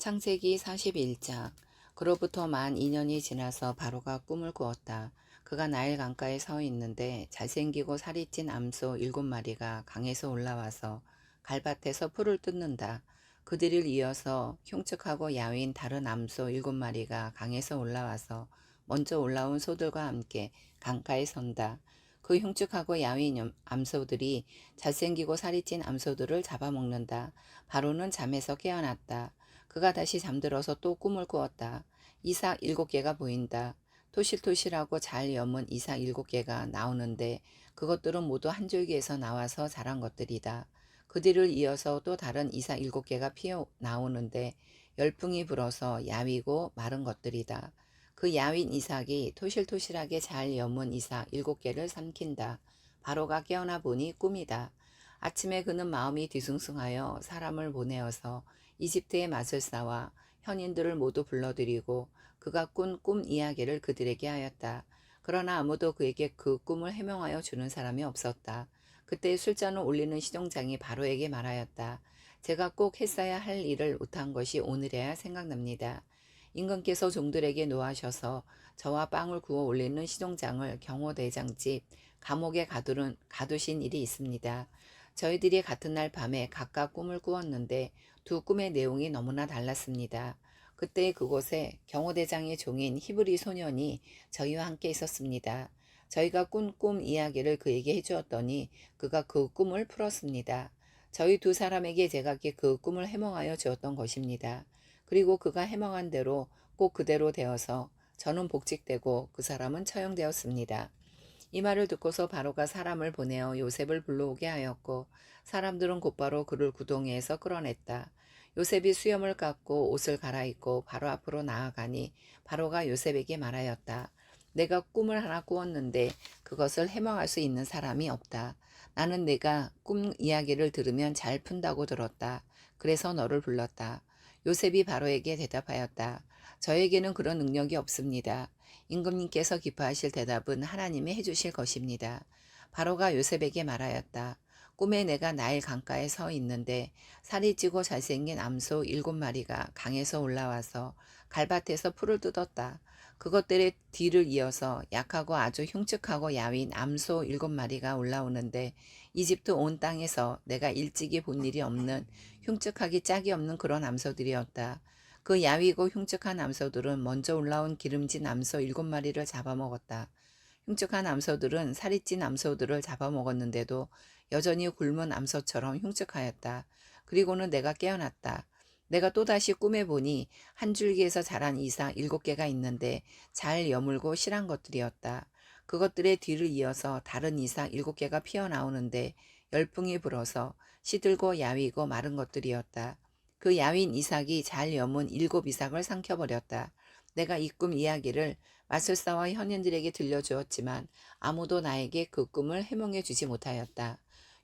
창세기 41장. 그로부터 만 2년이 지나서 바로가 꿈을 꾸었다. 그가 나일 강가에 서 있는데 잘생기고 살이 찐 암소 7마리가 강에서 올라와서 갈밭에서 풀을 뜯는다. 그들을 이어서 흉측하고 야윈 다른 암소 7마리가 강에서 올라와서 먼저 올라온 소들과 함께 강가에 선다. 그 흉측하고 야윈 암소들이 잘생기고 살이 찐 암소들을 잡아먹는다. 바로는 잠에서 깨어났다. 그가 다시 잠들어서 또 꿈을 꾸었다. 이삭 7개가 보인다. 토실토실하고 잘 여문 이삭 7개가 나오는데 그것들은 모두 한 줄기에서 나와서 자란 것들이다. 그들을 이어서 또 다른 이삭 7개가 피어 나오는데 열풍이 불어서 야위고 마른 것들이다. 그 야윈 이삭이 토실토실하게 잘 여문 이삭 7개를 삼킨다. 바로가 깨어나 보니 꿈이다. 아침에 그는 마음이 뒤숭숭하여 사람을 보내어서 이집트의 마술사와 현인들을 모두 불러들이고 그가 꾼 꿈 이야기를 그들에게 하였다. 그러나 아무도 그에게 그 꿈을 해명하여 주는 사람이 없었다. 그때 술잔을 올리는 시종장이 바로에게 말하였다. 제가 꼭 했어야 할 일을 못한 것이 오늘에야 생각납니다. 임금께서 종들에게 노하셔서 저와 빵을 구워 올리는 시종장을 경호대장 집 감옥에 가두신 일이 있습니다. 저희들이 같은 날 밤에 각각 꿈을 꾸었는데 두 꿈의 내용이 너무나 달랐습니다. 그때 그곳에 경호대장의 종인 히브리 소년이 저희와 함께 있었습니다. 저희가 꾼 꿈 이야기를 그에게 해주었더니 그가 그 꿈을 풀었습니다. 저희 두 사람에게 제가 그 꿈을 해몽하여 주었던 것입니다. 그리고 그가 해몽한 대로 꼭 그대로 되어서 저는 복직되고 그 사람은 처형되었습니다. 이 말을 듣고서 바로가 사람을 보내어 요셉을 불러오게 하였고 사람들은 곧바로 그를 구덩이에서 끌어냈다. 요셉이 수염을 깎고 옷을 갈아입고 바로 앞으로 나아가니 바로가 요셉에게 말하였다. 내가 꿈을 하나 꾸었는데 그것을 해몽할 수 있는 사람이 없다. 나는 내가 꿈 이야기를 들으면 잘 푼다고 들었다. 그래서 너를 불렀다. 요셉이 바로에게 대답하였다. 저에게는 그런 능력이 없습니다. 임금님께서 기뻐하실 대답은 하나님이 해주실 것입니다. 바로가 요셉에게 말하였다. 꿈에 내가 나일 강가에 서 있는데 살이 찌고 잘생긴 암소 7마리가 강에서 올라와서 갈밭에서 풀을 뜯었다. 그것들의 뒤를 이어서 약하고 아주 흉측하고 야윈 암소 7마리가 올라오는데 이집트 온 땅에서 내가 일찍이 본 일이 없는 흉측하기 짝이 없는 그런 암소들이었다. 그 야위고 흉측한 암소들은 먼저 올라온 기름진 암소 7마리를 잡아먹었다. 흉측한 암소들은 살이 찐 암소들을 잡아먹었는데도 여전히 굶은 암소처럼 흉측하였다. 그리고는 내가 깨어났다. 내가 또다시 꿈에 보니 한 줄기에서 자란 이삭 7개가 있는데 잘 여물고 실한 것들이었다. 그것들의 뒤를 이어서 다른 이삭 7개가 피어나오는데 열풍이 불어서 시들고 야위고 마른 것들이었다. 그 야윈 이삭이 잘 여문 7이삭을 삼켜버렸다. 내가 이 꿈 이야기를 마술사와 현인들에게 들려주었지만 아무도 나에게 그 꿈을 해몽해 주지 못하였다.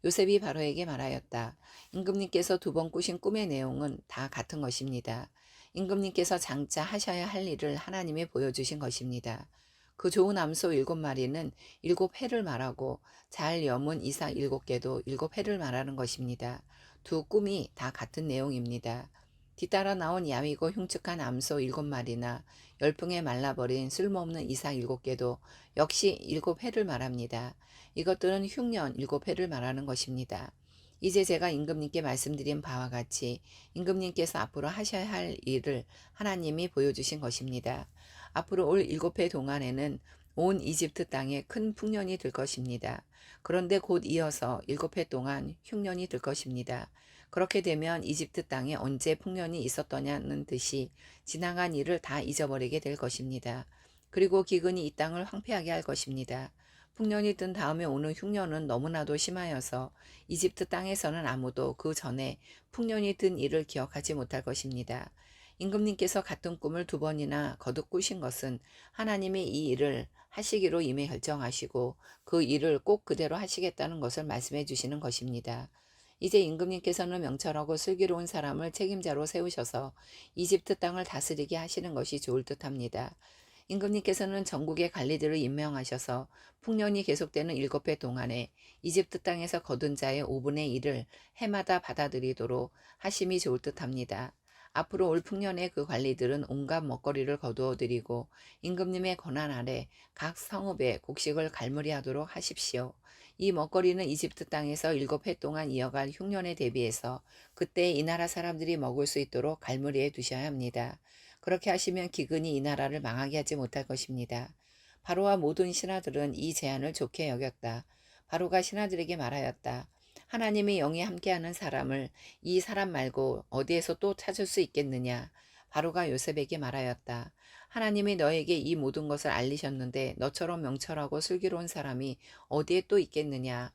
요셉이 바로에게 말하였다. 임금님께서 2번 꾸신 꿈의 내용은 다 같은 것입니다. 임금님께서 장차 하셔야 할 일을 하나님이 보여주신 것입니다. 그 좋은 암소 7마리는 7해를 말하고 잘 여문 이삭 7개도 7해를 말하는 것입니다. 두 꿈이 다 같은 내용입니다. 뒤따라 나온 야위고 흉측한 암소 7마리나 열풍에 말라버린 쓸모없는 이삭 7개도 역시 7해를 말합니다. 이것들은 흉년 7해를 말하는 것입니다. 이제 제가 임금님께 말씀드린 바와 같이 임금님께서 앞으로 하셔야 할 일을 하나님이 보여주신 것입니다. 앞으로 올 7해 동안에는 온 이집트 땅에 큰 풍년이 들 것입니다. 그런데 곧 이어서 7해 동안 흉년이 들 것입니다. 그렇게 되면 이집트 땅에 언제 풍년이 있었더냐는 듯이 지나간 일을 다 잊어버리게 될 것입니다. 그리고 기근이 이 땅을 황폐하게 할 것입니다. 풍년이 든 다음에 오는 흉년은 너무나도 심하여서 이집트 땅에서는 아무도 그 전에 풍년이 든 일을 기억하지 못할 것입니다. 임금님께서 같은 꿈을 2번이나 거듭 꾸신 것은 하나님이 이 일을 하시기로 이미 결정하시고 그 일을 꼭 그대로 하시겠다는 것을 말씀해 주시는 것입니다. 이제 임금님께서는 명철하고 슬기로운 사람을 책임자로 세우셔서 이집트 땅을 다스리게 하시는 것이 좋을 듯합니다. 임금님께서는 전국의 관리들을 임명하셔서 풍년이 계속되는 7해 동안에 이집트 땅에서 거둔 자의 5분의 1을 해마다 받아들이도록 하심이 좋을 듯합니다. 앞으로 올 풍년에 그 관리들은 온갖 먹거리를 거두어 드리고 임금님의 권한 아래 각 성읍에 곡식을 갈무리하도록 하십시오. 이 먹거리는 이집트 땅에서 7해 동안 이어갈 흉년에 대비해서 그때 이 나라 사람들이 먹을 수 있도록 갈무리해 두셔야 합니다. 그렇게 하시면 기근이 이 나라를 망하게 하지 못할 것입니다. 바로와 모든 신하들은 이 제안을 좋게 여겼다. 바로가 신하들에게 말하였다. 하나님의 영이 함께하는 사람을 이 사람 말고 어디에서 또 찾을 수 있겠느냐. 바로가 요셉에게 말하였다. 하나님이 너에게 이 모든 것을 알리셨는데 너처럼 명철하고 슬기로운 사람이 어디에 또 있겠느냐.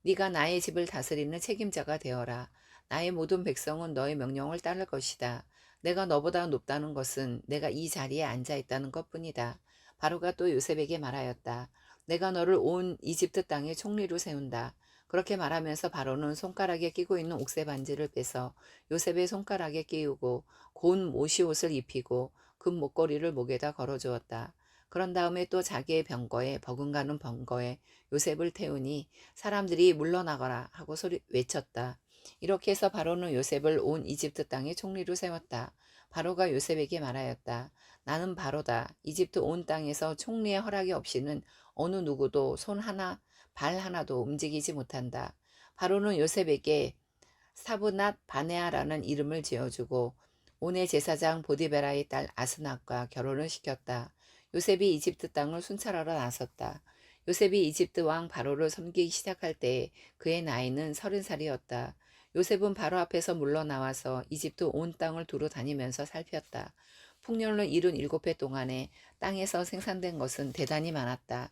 네가 나의 집을 다스리는 책임자가 되어라. 나의 모든 백성은 너의 명령을 따를 것이다. 내가 너보다 높다는 것은 내가 이 자리에 앉아 있다는 것뿐이다. 바로가 또 요셉에게 말하였다. 내가 너를 온 이집트 땅의 총리로 세운다. 그렇게 말하면서 바로는 손가락에 끼고 있는 옥새 반지를 빼서 요셉의 손가락에 끼우고 고운 모시옷을 입히고 금 목걸이를 목에다 걸어주었다. 그런 다음에 또 자기의 병거에 버금가는 병거에 요셉을 태우니 사람들이 물러나거라 하고 외쳤다. 이렇게 해서 바로는 요셉을 온 이집트 땅의 총리로 세웠다. 바로가 요셉에게 말하였다. 나는 바로다. 이집트 온 땅에서 총리의 허락이 없이는 어느 누구도 손 하나 발 하나도 움직이지 못한다. 바로는 요셉에게 사브낫 바네아라는 이름을 지어주고 온의 제사장 보디베라의 딸 아스낫과 결혼을 시켰다. 요셉이 이집트 땅을 순찰하러 나섰다. 요셉이 이집트 왕 바로를 섬기기 시작할 때 그의 나이는 30살이었다. 요셉은 바로 앞에서 물러나와서 이집트 온 땅을 두루 다니면서 살폈다. 풍년로 이룬 7해 동안에 땅에서 생산된 것은 대단히 많았다.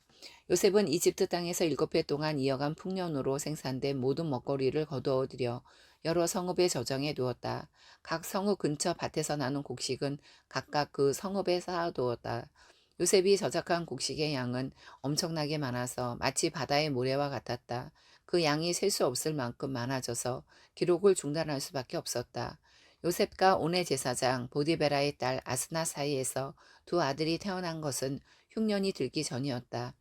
요셉은 이집트 땅에서 7해 동안 이어간 풍년으로 생산된 모든 먹거리를 거두어 들여 여러 성읍에 저장해 두었다. 각 성읍 근처 밭에서 나는 곡식은 각각 그 성읍에 쌓아두었다. 요셉이 저작한 곡식의 양은 엄청나게 많아서 마치 바다의 모래와 같았다. 그 양이 셀 수 없을 만큼 많아져서 기록을 중단할 수밖에 없었다. 요셉과 온의 제사장 보디베라의 딸 아스나 사이에서 두 아들이 태어난 것은 흉년이 들기 전이었다.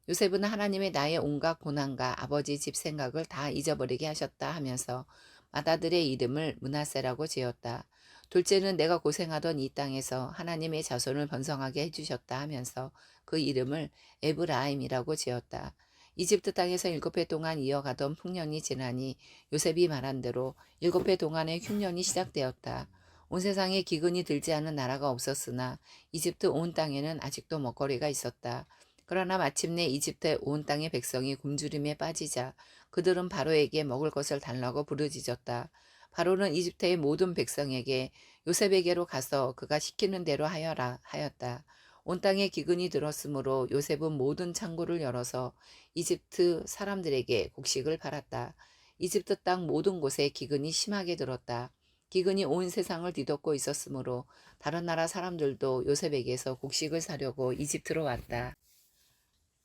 요셉은 하나님의 나의 온갖 고난과 아버지 집 생각을 다 잊어버리게 하셨다 하면서 맏아들의 이름을 므낫세라고 지었다. 둘째는 내가 고생하던 이 땅에서 하나님의 자손을 번성하게 해주셨다 하면서 그 이름을 에브라임이라고 지었다. 이집트 땅에서 7해 동안 이어가던 풍년이 지나니 요셉이 말한 대로 7해 동안의 흉년이 시작되었다. 온 세상에 기근이 들지 않은 나라가 없었으나 이집트 온 땅에는 아직도 먹거리가 있었다. 그러나 마침내 이집트의 온 땅의 백성이 굶주림에 빠지자 그들은 바로에게 먹을 것을 달라고 부르짖었다. 바로는 이집트의 모든 백성에게 요셉에게로 가서 그가 시키는 대로 하여라 하였다. 온 땅에 기근이 들었으므로 요셉은 모든 창고를 열어서 이집트 사람들에게 곡식을 팔았다. 이집트 땅 모든 곳에 기근이 심하게 들었다. 기근이 온 세상을 뒤덮고 있었으므로 다른 나라 사람들도 요셉에게서 곡식을 사려고 이집트로 왔다.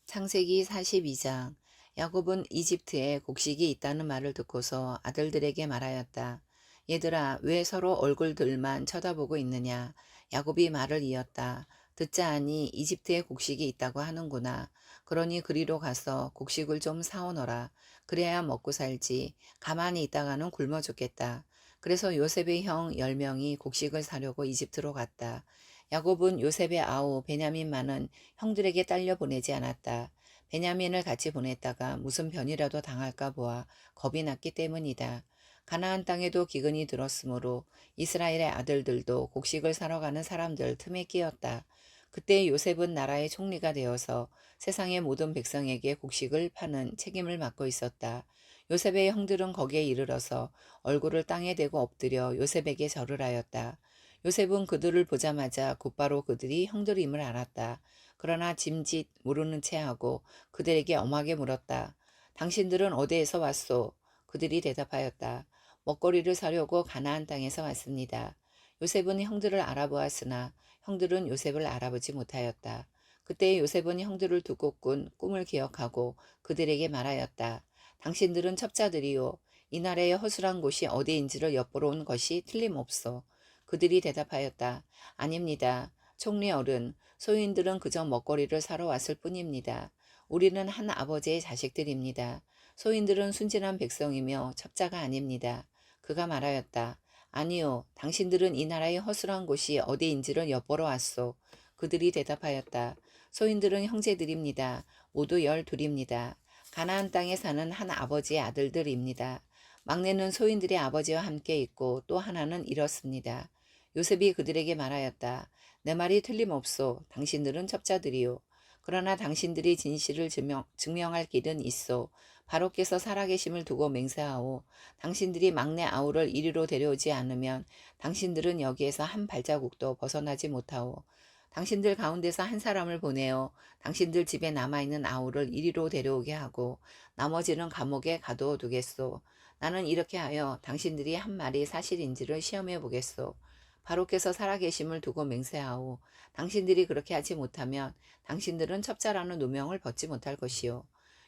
창세기 42장. 야곱은 이집트에 곡식이 있다는 말을 듣고서 아들들에게 말하였다. 얘들아, 왜 서로 얼굴들만 쳐다보고 있느냐? 야곱이 말을 이었다. 듣자 하니 이집트에 곡식이 있다고 하는구나. 그러니 그리로 가서 곡식을 좀 사오너라. 그래야 먹고 살지. 가만히 있다가는 굶어 죽겠다. 그래서 요셉의 형 10명이 곡식을 사려고 이집트로 갔다. 야곱은 요셉의 아우 베냐민만은 형들에게 딸려 보내지 않았다. 베냐민을 같이 보냈다가 무슨 변이라도 당할까 보아 겁이 났기 때문이다. 가나안 땅에도 기근이 들었으므로 이스라엘의 아들들도 곡식을 사러 가는 사람들 틈에 끼었다. 그때 요셉은 나라의 총리가 되어서 세상의 모든 백성에게 곡식을 파는 책임을 맡고 있었다. 요셉의 형들은 거기에 이르러서 얼굴을 땅에 대고 엎드려 요셉에게 절을 하였다. 요셉은 그들을 보자마자 곧바로 그들이 형들임을 알았다. 그러나 짐짓 모르는 체하고 그들에게 엄하게 물었다. 당신들은 어디에서 왔소? 그들이 대답하였다. 먹거리를 사려고 가나안 땅에서 왔습니다. 요셉은 형들을 알아보았으나 형들은 요셉을 알아보지 못하였다. 그때 요셉은 형들을 두고 꾼 꿈을 기억하고 그들에게 말하였다. 당신들은 첩자들이요. 이 나라의 허술한 곳이 어디인지를 엿보러 온 것이 틀림없소. 그들이 대답하였다. 아닙니다. 총리 어른, 소인들은 그저 먹거리를 사러 왔을 뿐입니다. 우리는 한 아버지의 자식들입니다. 소인들은 순진한 백성이며 첩자가 아닙니다. 그가 말하였다. 아니요, 당신들은 이 나라의 허술한 곳이 어디인지를 엿보러 왔소. 그들이 대답하였다. 소인들은 형제들입니다. 모두 12입니다. 가나안 땅에 사는 한 아버지의 아들들입니다. 막내는 소인들의 아버지와 함께 있고 또 하나는 이렇습니다. 요셉이 그들에게 말하였다. 내 말이 틀림없소. 당신들은 첩자들이요. 그러나 당신들이 진실을 증명할 길은 있소. 바로께서 살아계심을 두고 맹세하오. 당신들이 막내 아우를 이리로 데려오지 않으면 당신들은 여기에서 한 발자국도 벗어나지 못하오. 당신들 가운데서 한 사람을 보내어 당신들 집에 남아있는 아우를 이리로 데려오게 하고 나머지는 감옥에 가두어 두겠소. 나는 이렇게 하여 당신들이 한 말이 사실인지를 시험해 보겠소. 바로께서 살아계심을 두고 맹세하오. 당신들이 그렇게 하지 못하면 당신들은 첩자라는 누명을 벗지 못할 것이요.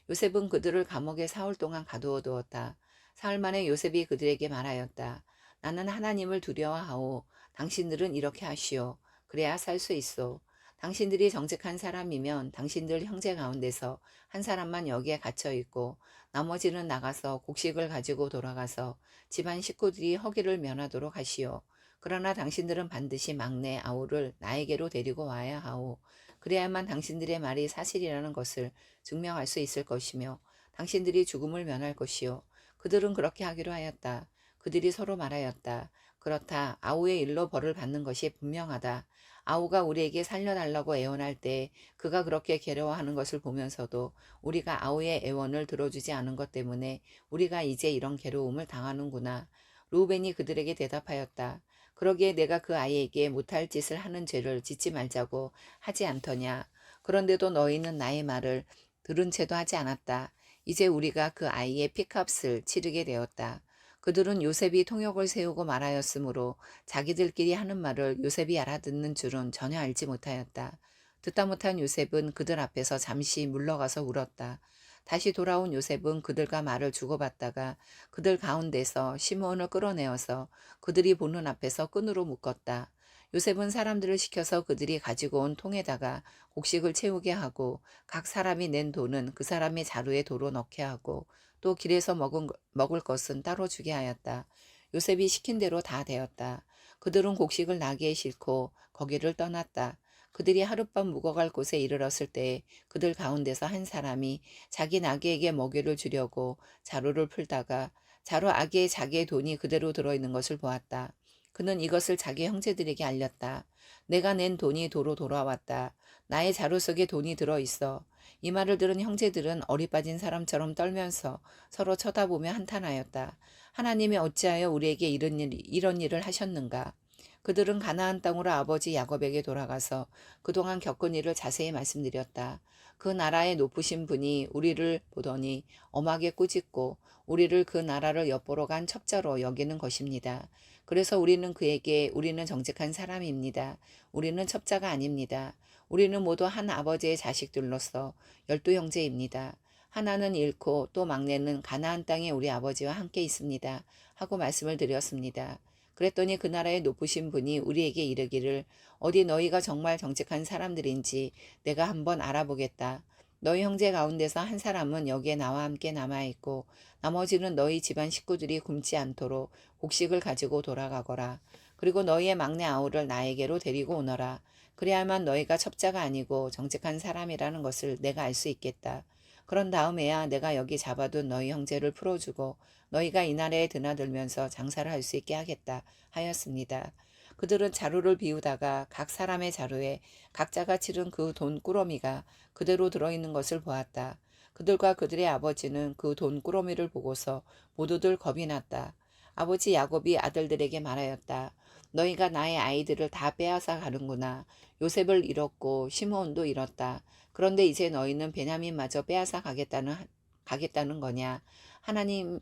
요셉은 그들을 감옥에 사흘 동안 가두어 두었다. 사흘 만에 요셉이 그들에게 말하였다. 나는 하나님을 두려워하오. 당신들은 이렇게 하시오. 그래야 살 수 있어. 당신들이 정직한 사람이면 당신들 형제 가운데서 한 사람만 여기에 갇혀 있고 나머지는 나가서 곡식을 가지고 돌아가서 집안 식구들이 허기를 면하도록 하시오. 그러나 당신들은 반드시 막내 아우를 나에게로 데리고 와야 하오. 그래야만 당신들의 말이 사실이라는 것을 증명할 수 있을 것이며 당신들이 죽음을 면할 것이요. 그들은 그렇게 하기로 하였다. 그들이 서로 말하였다. 그렇다. 아우의 일로 벌을 받는 것이 분명하다. 아우가 우리에게 살려달라고 애원할 때 그가 그렇게 괴로워하는 것을 보면서도 우리가 아우의 애원을 들어주지 않은 것 때문에 우리가 이제 이런 괴로움을 당하는구나. 루벤이 그들에게 대답하였다. 그러기에 내가 그 아이에게 못할 짓을 하는 죄를 짓지 말자고 하지 않더냐. 그런데도 너희는 나의 말을 들은 채도 하지 않았다. 이제 우리가 그 아이의 피값을 치르게 되었다. 그들은 요셉이 통역을 세우고 말하였으므로 자기들끼리 하는 말을 요셉이 알아듣는 줄은 전혀 알지 못하였다. 듣다 못한 요셉은 그들 앞에서 잠시 물러가서 울었다. 다시 돌아온 요셉은 그들과 말을 주고받다가 그들 가운데서 시므온을 끌어내어서 그들이 보는 앞에서 끈으로 묶었다. 요셉은 사람들을 시켜서 그들이 가지고 온 통에다가 곡식을 채우게 하고 각 사람이 낸 돈은 그 사람의 자루에 도로 넣게 하고 또 길에서 먹을 것은 따로 주게 하였다. 요셉이 시킨 대로 다 되었다. 그들은 곡식을 나귀에 싣고 거기를 떠났다. 그들이 하룻밤 묵어갈 곳에 이르렀을 때 그들 가운데서 한 사람이 자기 나귀에게 먹이를 주려고 자루를 풀다가 자루 아귀에 자기의 돈이 그대로 들어있는 것을 보았다. 그는 이것을 자기 형제들에게 알렸다. 내가 낸 돈이 도로 돌아왔다. 나의 자루 속에 돈이 들어있어. 이 말을 들은 형제들은 어리 빠진 사람처럼 떨면서 서로 쳐다보며 한탄하였다. 하나님이 어찌하여 우리에게 이런 일을 하셨는가? 그들은 가나안 땅으로 아버지 야곱에게 돌아가서 그동안 겪은 일을 자세히 말씀드렸다. 그 나라의 높으신 분이 우리를 보더니 엄하게 꾸짖고 우리를 그 나라를 엿보러 간 첩자로 여기는 것입니다. 그래서 우리는 그에게 우리는 정직한 사람입니다. 우리는 첩자가 아닙니다. 우리는 모두 한 아버지의 자식들로서 12형제입니다. 하나는 잃고 또 막내는 가나안 땅에 우리 아버지와 함께 있습니다. 하고 말씀을 드렸습니다. 그랬더니 그 나라의 높으신 분이 우리에게 이르기를 어디 너희가 정말 정직한 사람들인지 내가 한번 알아보겠다. 너희 형제 가운데서 한 사람은 여기에 나와 함께 남아있고 나머지는 너희 집안 식구들이 굶지 않도록 곡식을 가지고 돌아가거라. 그리고 너희의 막내 아우를 나에게로 데리고 오너라. 그래야만 너희가 첩자가 아니고 정직한 사람이라는 것을 내가 알 수 있겠다. 그런 다음에야 내가 여기 잡아둔 너희 형제를 풀어주고 너희가 이 나라에 드나들면서 장사를 할 수 있게 하겠다 하였습니다. 그들은 자루를 비우다가 각 사람의 자루에 각자가 치른 그 돈 꾸러미가 그대로 들어있는 것을 보았다. 그들과 그들의 아버지는 그 돈 꾸러미를 보고서 모두들 겁이 났다. 아버지 야곱이 아들들에게 말하였다. 너희가 나의 아이들을 다 빼앗아 가는구나. 요셉을 잃었고 시므온도 잃었다. 그런데 이제 너희는 베냐민마저 빼앗아 가겠다는 거냐. 하나님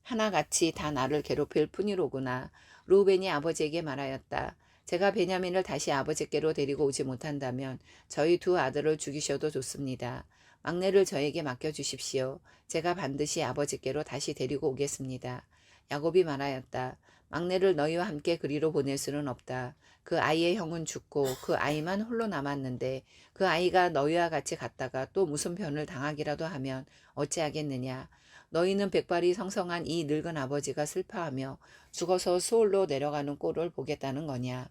하나같이 다 나를 괴롭힐 뿐이로구나. 루벤이 아버지에게 말하였다. 제가 베냐민을 다시 아버지께로 데리고 오지 못한다면 저희 두 아들을 죽이셔도 좋습니다. 막내를 저에게 맡겨주십시오. 제가 반드시 아버지께로 다시 데리고 오겠습니다. 야곱이 말하였다. 막내를 너희와 함께 그리로 보낼 수는 없다. 그 아이의 형은 죽고 그 아이만 홀로 남았는데 그 아이가 너희와 같이 갔다가 또 무슨 변을 당하기라도 하면 어찌하겠느냐. 너희는 백발이 성성한 이 늙은 아버지가 슬퍼하며 죽어서 수올로 내려가는 꼴을 보겠다는 거냐.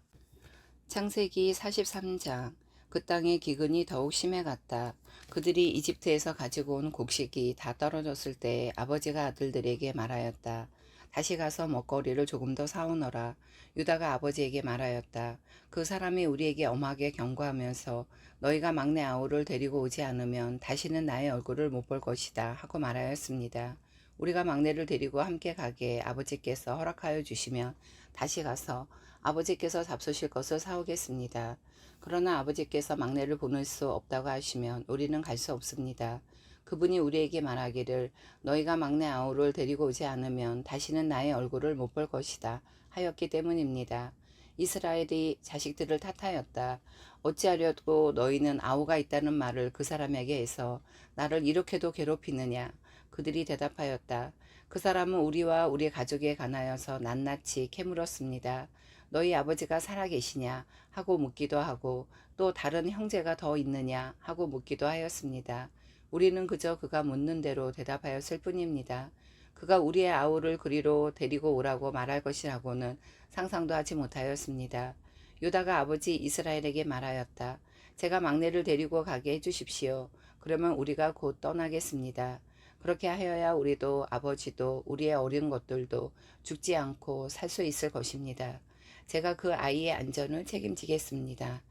창세기 43장. 그 땅의 기근이 더욱 심해갔다. 그들이 이집트에서 가지고 온 곡식이 다 떨어졌을 때 아버지가 아들들에게 말하였다. 다시 가서 먹거리를 조금 더 사오너라. 유다가 아버지에게 말하였다. 그 사람이 우리에게 엄하게 경고하면서 너희가 막내 아우를 데리고 오지 않으면 다시는 나의 얼굴을 못 볼 것이다 하고 말하였습니다. 우리가 막내를 데리고 함께 가게 아버지께서 허락하여 주시면 다시 가서 아버지께서 잡수실 것을 사오겠습니다. 그러나 아버지께서 막내를 보낼 수 없다고 하시면 우리는 갈 수 없습니다. 그분이 우리에게 말하기를 너희가 막내 아우를 데리고 오지 않으면 다시는 나의 얼굴을 못 볼 것이다 하였기 때문입니다. 이스라엘이 자식들을 탓하였다. 어찌하려고 너희는 아우가 있다는 말을 그 사람에게 해서 나를 이렇게도 괴롭히느냐. 그들이 대답하였다. 그 사람은 우리와 우리 가족에 관하여서 낱낱이 캐물었습니다. 너희 아버지가 살아계시냐 하고 묻기도 하고 또 다른 형제가 더 있느냐 하고 묻기도 하였습니다. 우리는 그저 그가 묻는 대로 대답하였을 뿐입니다. 그가 우리의 아우를 그리로 데리고 오라고 말할 것이라고는 상상도 하지 못하였습니다. 유다가 아버지 이스라엘에게 말하였다. 제가 막내를 데리고 가게 해주십시오. 그러면 우리가 곧 떠나겠습니다. 그렇게 하여야 우리도 아버지도 우리의 어린 것들도 죽지 않고 살 수 있을 것입니다. 제가 그 아이의 안전을 책임지겠습니다.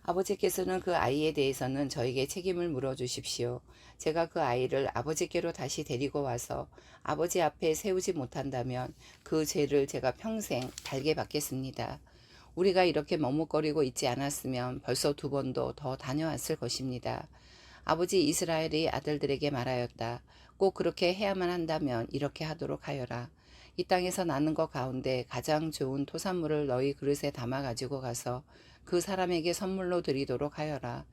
아버지께서는 그 아이에 대해서는 저에게 책임을 물어주십시오. 제가 그 아이를 아버지께로 다시 데리고 와서 아버지 앞에 세우지 못한다면 그 죄를 제가 평생 달게 받겠습니다. 우리가 이렇게 머뭇거리고 있지 않았으면 벌써 2번도 더 다녀왔을 것입니다. 아버지 이스라엘이 아들들에게 말하였다. 꼭 그렇게 해야만 한다면 이렇게 하도록 하여라. 이 땅에서 나는 것 가운데 가장 좋은 토산물을 너희 그릇에 담아 가지고 가서 그 사람에게 선물로 드리도록 하여라.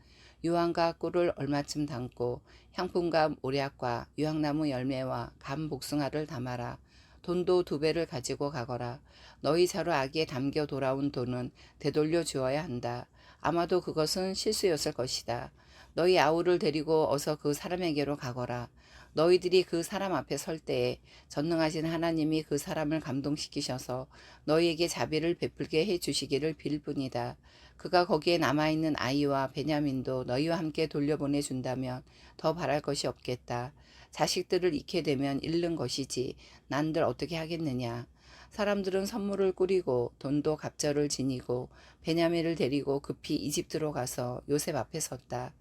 유황과 꿀을 얼마쯤 담고 향품과 모략과 유황나무 열매와 감 복숭아를 담아라. 돈도 2배를 가지고 가거라. 너희 자루 아기에 담겨 돌아온 돈은 되돌려 주어야 한다. 아마도 그것은 실수였을 것이다. 너희 아우를 데리고 어서 그 사람에게로 가거라. 너희들이 그 사람 앞에 설 때에 전능하신 하나님이 그 사람을 감동시키셔서 너희에게 자비를 베풀게 해 주시기를 빌 뿐이다. 그가 거기에 남아있는 아이와 베냐민도 너희와 함께 돌려보내 준다면 더 바랄 것이 없겠다. 자식들을 잃게 되면 잃는 것이지 난들 어떻게 하겠느냐. 사람들은 선물을 꾸리고 돈도 갑절을 지니고 베냐민을 데리고 급히 이집트로 가서 요셉 앞에 섰다.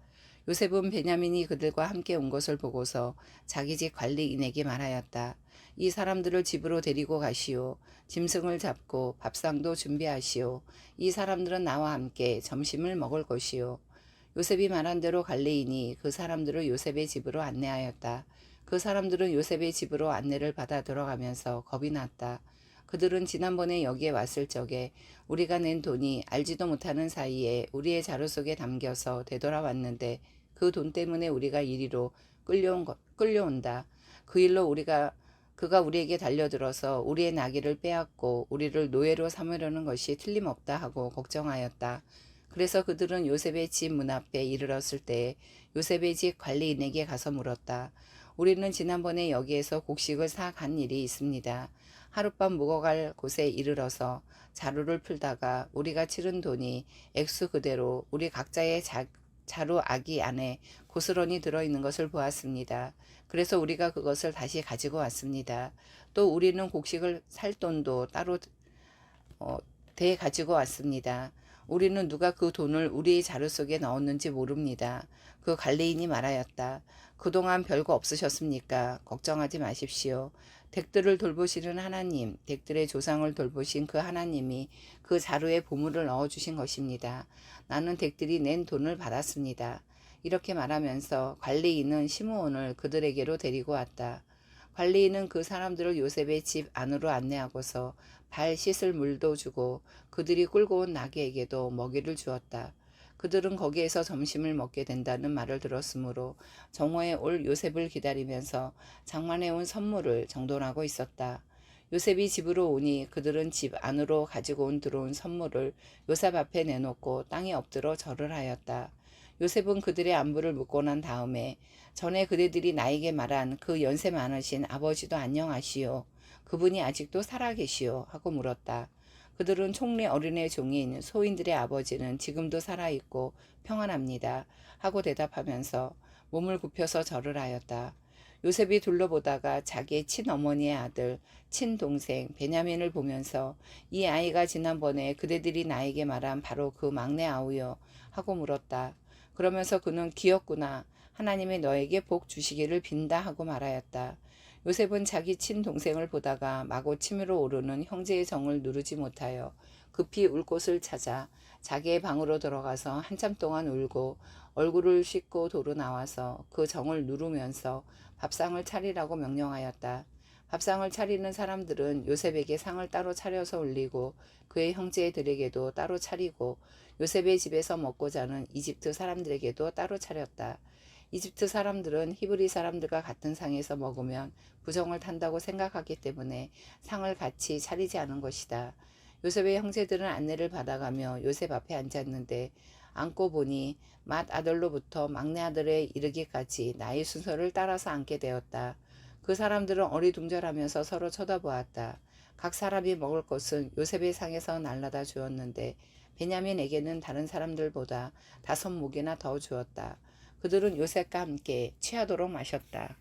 요셉은 베냐민이 그들과 함께 온 것을 보고서 자기 집 관리인에게 말하였다. 이 사람들을 집으로 데리고 가시오. 짐승을 잡고 밥상도 준비하시오. 이 사람들은 나와 함께 점심을 먹을 것이오. 요셉이 말한 대로 관리인이 그 사람들을 요셉의 집으로 안내하였다. 그 사람들은 요셉의 집으로 안내를 받아 들어가면서 겁이 났다. 그들은 지난번에 여기에 왔을 적에 우리가 낸 돈이 알지도 못하는 사이에 우리의 자루 속에 담겨서 되돌아왔는데 그 돈 때문에 우리가 이리로 끌려온다. 그 일로 그가 우리에게 달려들어서 우리의 나귀를 빼앗고 우리를 노예로 삼으려는 것이 틀림없다 하고 걱정하였다. 그래서 그들은 요셉의 집 문 앞에 이르렀을 때 요셉의 집 관리인에게 가서 물었다. 우리는 지난번에 여기에서 곡식을 사 간 일이 있습니다. 하룻밤 묵어갈 곳에 이르러서 자루를 풀다가 우리가 치른 돈이 액수 그대로 우리 각자의 자루 아기 안에 고스란히 들어있는 것을 보았습니다. 그래서 우리가 그것을 다시 가지고 왔습니다. 또 우리는 곡식을 살 돈도 따로 대 가지고 왔습니다. 우리는 누가 그 돈을 우리의 자루 속에 넣었는지 모릅니다. 그 관리인이 말하였다. 그동안 별거 없으셨습니까? 걱정하지 마십시오. 댁들을 돌보시는 하나님, 댁들의 조상을 돌보신 그 하나님이 그 자루에 보물을 넣어주신 것입니다. 나는 댁들이 낸 돈을 받았습니다. 이렇게 말하면서 관리인은 시므온을 그들에게로 데리고 왔다. 관리인은 그 사람들을 요셉의 집 안으로 안내하고서 발 씻을 물도 주고 그들이 끌고 온 나귀에게도 먹이를 주었다. 그들은 거기에서 점심을 먹게 된다는 말을 들었으므로 정오에 올 요셉을 기다리면서 장만해 온 선물을 정돈하고 있었다. 요셉이 집으로 오니 그들은 집 안으로 가지고 들어온 선물을 요셉 앞에 내놓고 땅에 엎드려 절을 하였다. 요셉은 그들의 안부를 묻고 난 다음에 전에 그대들이 나에게 말한 그 연세 많으신 아버지도 안녕하시오. 그분이 아직도 살아계시오. 하고 물었다. 그들은 총리 어른의 종인 소인들의 아버지는 지금도 살아있고 평안합니다. 하고 대답하면서 몸을 굽혀서 절을 하였다. 요셉이 둘러보다가 자기의 친어머니의 아들, 친동생 베냐민을 보면서 이 아이가 지난번에 그대들이 나에게 말한 바로 그 막내 아우요. 하고 물었다. 그러면서 그는 기었구나. 하나님이 너에게 복 주시기를 빈다 하고 말하였다. 요셉은 자기 친동생을 보다가 마구 치밀어 오르는 형제의 정을 누르지 못하여 급히 울 곳을 찾아 자기의 방으로 들어가서 한참 동안 울고 얼굴을 씻고 도로 나와서 그 정을 누르면서 밥상을 차리라고 명령하였다. 밥상을 차리는 사람들은 요셉에게 상을 따로 차려서 올리고 그의 형제들에게도 따로 차리고 요셉의 집에서 먹고 자는 이집트 사람들에게도 따로 차렸다. 이집트 사람들은 히브리 사람들과 같은 상에서 먹으면 부정을 탄다고 생각하기 때문에 상을 같이 차리지 않은 것이다. 요셉의 형제들은 안내를 받아가며 요셉 앞에 앉았는데 앉고 보니 맏아들로부터 막내 아들에 이르기까지 나이 순서를 따라서 앉게 되었다. 그 사람들은 어리둥절하면서 서로 쳐다보았다. 각 사람이 먹을 것은 요셉의 상에서 날라다 주었는데 베냐민에게는 다른 사람들보다 5목이나 더 주었다. 그들은 요셉과 함께 취하도록 마셨다.